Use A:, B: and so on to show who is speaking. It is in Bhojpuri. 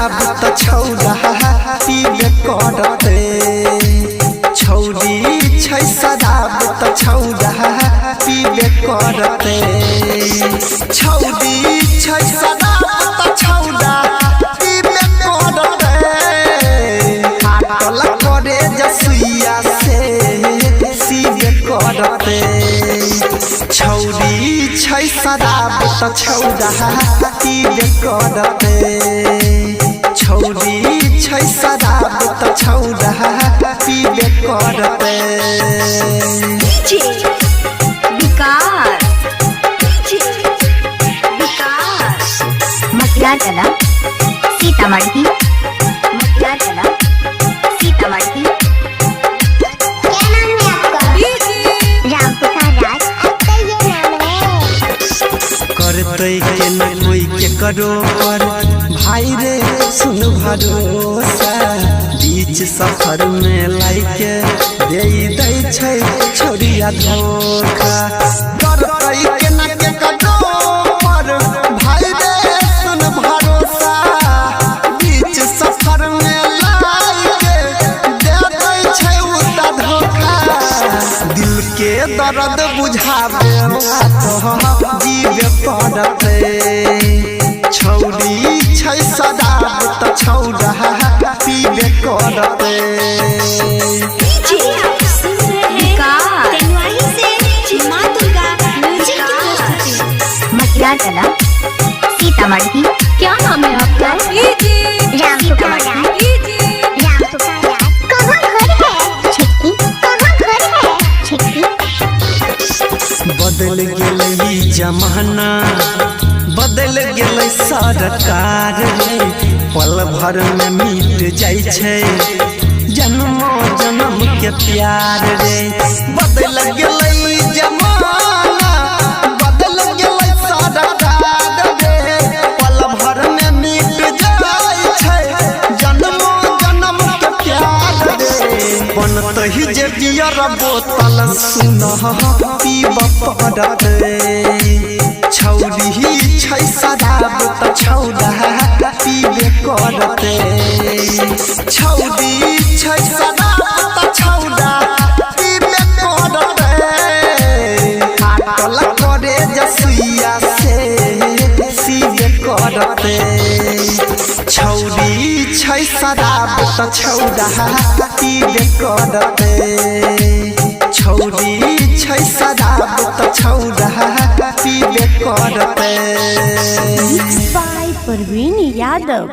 A: शराब त छौरा पीबे करते छौरी छै शराब त छौरा पीबे करते छौरी छै शराब त छौरा पीबे करते हाटल करे जसुइया से सीबे करते छौरी छै शराब त छौरा पीबे करते छौरी छै शराब त छौरा पीबे करते
B: मटियार कला सीतामढ़ी मटियार कला सीतामढ़ी।
C: क्या नाम है आपका? रामपुकार राज। आपका ये नाम है?
A: करते के न कोई के करो भाई रे सुन भरोसा बीच सफर में लाइके दे छै छोरिया धोखा करते के न के करो भाई रे सुन भरोसा बीच सफर में लाइके दे छै उता धोखा दिल के दर्द बुझावे तो जीवे पड़ते छौरी छै शराब त छौरा पीबे करते
B: मटियार कला सीतामढ़ी। क्या नाम है आपका?
C: रामपुकार राज। रामपुकार राज। कहाँ घर है छिटकी? कहाँ घर है छिटकी?
A: बदल गेलै जमाना बदल गेलै सरकार रे पल भर में मिट जाइ छै जन्मो जन्म के प्यार रे बदल गेलै जमाना बदल गेलै सरकार रे पल भर में मिट जाइ छै जन्मो जन्म के प्यार रे बनतहि जे बियर बोतल सुनह पीब पड़ते छौरी छै शराब त छौरा पीबे करते छौरी छै शराब त छौरा पीबे करते हाटल करे जसुइया से सीबे करते छौरी छै शराब त छौरा पीबे करते छौरी छै शराब त छौरा पीबे करते।
D: परवीन यादव।